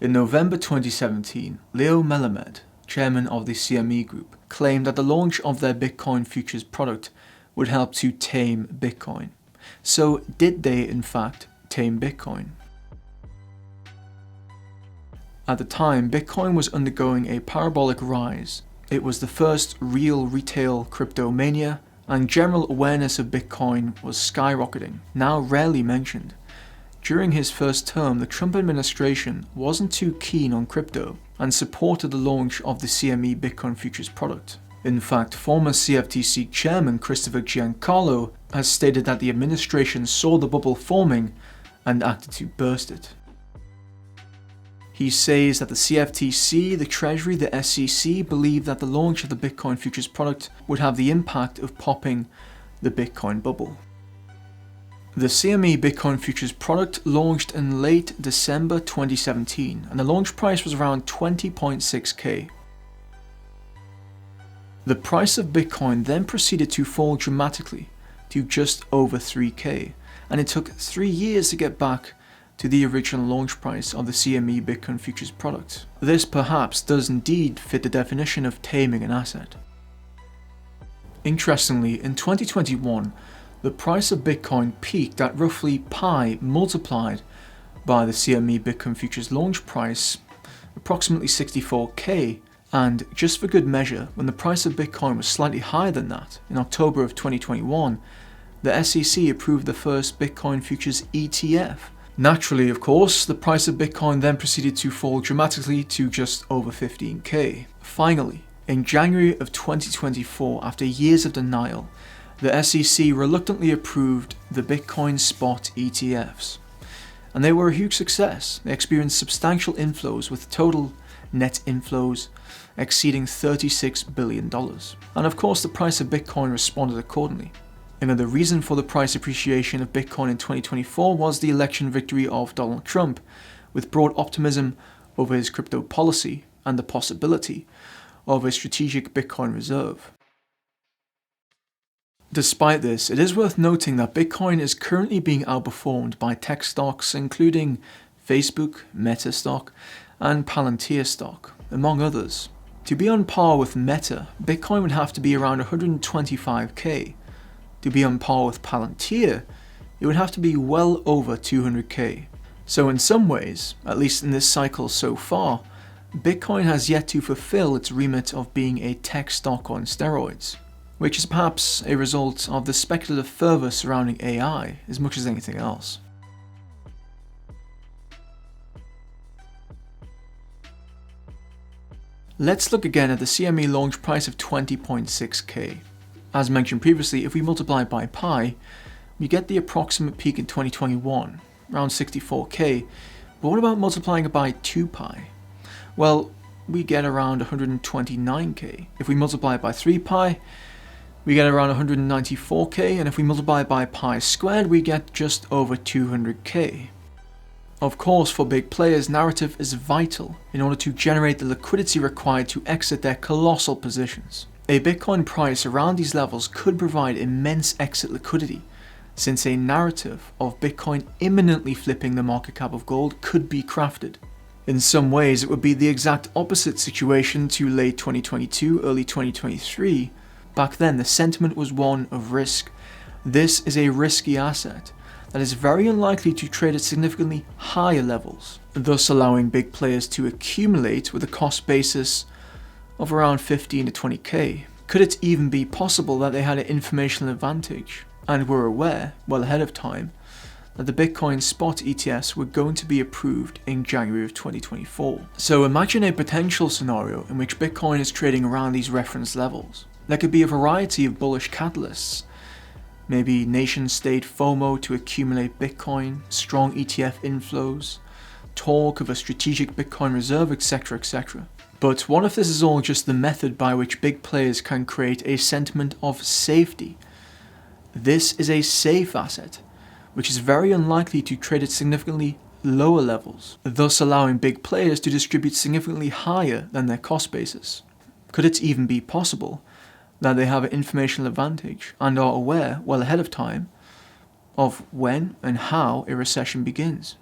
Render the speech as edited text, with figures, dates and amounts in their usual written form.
In November 2017, Leo Melamed, chairman of the CME Group, claimed that the launch of their Bitcoin Futures product would help to tame Bitcoin. So did they in fact tame Bitcoin? At the time, Bitcoin was undergoing a parabolic rise. It was the first real retail crypto mania, and general awareness of Bitcoin was skyrocketing, now rarely mentioned. During his first term, the Trump administration wasn't too keen on crypto and supported the launch of the CME Bitcoin Futures product. In fact, former CFTC Chairman Christopher Giancarlo has stated that the administration saw the bubble forming and acted to burst it. He says that the CFTC, the Treasury, the SEC believe that the launch of the Bitcoin Futures product would have the impact of popping the Bitcoin bubble. The CME Bitcoin Futures product launched in late December 2017, and the launch price was around 20.6k. The price of Bitcoin then proceeded to fall dramatically to just over 3k, and it took 3 years to get back to the original launch price of the CME Bitcoin Futures product. This perhaps does indeed fit the definition of taming an asset. Interestingly, in 2021, the price of Bitcoin peaked at roughly pi multiplied by the CME Bitcoin Futures launch price, approximately 64k, and just for good measure, when the price of Bitcoin was slightly higher than that, in October of 2021, the SEC approved the first Bitcoin Futures ETF. Naturally, of course, the price of Bitcoin then proceeded to fall dramatically to just over 15k. Finally, in January of 2024, after years of denial, the SEC reluctantly approved the Bitcoin spot ETFs. And they were a huge success. They experienced substantial inflows, with total net inflows exceeding $36 billion. And of course, the price of Bitcoin responded accordingly. Another reason for the price appreciation of Bitcoin in 2024 was the election victory of Donald Trump, with broad optimism over his crypto policy and the possibility of a strategic Bitcoin reserve. Despite this, it is worth noting that Bitcoin is currently being outperformed by tech stocks including Facebook, Meta stock, and Palantir stock, among others. To be on par with Meta, Bitcoin would have to be around 125k. To be on par with Palantir, it would have to be well over 200k. So in some ways, at least in this cycle so far, Bitcoin has yet to fulfill its remit of being a tech stock on steroids, which is perhaps a result of the speculative fervor surrounding AI as much as anything else. Let's look again at the CME launch price of 20.6k. As mentioned previously, if we multiply by pi, we get the approximate peak in 2021, around 64k, but what about multiplying it by 2 pi? Well, we get around 129k. If we multiply it by 3 pi, we get around 194k, and if we multiply it by pi squared, we get just over 200k. Of course, for big players, narrative is vital in order to generate the liquidity required to exit their colossal positions. A Bitcoin price around these levels could provide immense exit liquidity, since a narrative of Bitcoin imminently flipping the market cap of gold could be crafted. In some ways, it would be the exact opposite situation to late 2022, early 2023. Back then, the sentiment was one of risk. This is a risky asset that is very unlikely to trade at significantly higher levels, thus allowing big players to accumulate with a cost basis of around 15 to 20k. Could it even be possible that they had an informational advantage and were aware, well ahead of time, that the Bitcoin spot ETFs were going to be approved in January of 2024? So imagine a potential scenario in which Bitcoin is trading around these reference levels. There could be a variety of bullish catalysts, maybe nation-state FOMO to accumulate Bitcoin, strong ETF inflows, talk of a strategic Bitcoin reserve, etc, etc. But what if this is all just the method by which big players can create a sentiment of safety? This is a safe asset, which is very unlikely to trade at significantly lower levels, thus allowing big players to distribute significantly higher than their cost basis. Could it even be possible that they have an informational advantage and are aware well ahead of time of when and how a recession begins?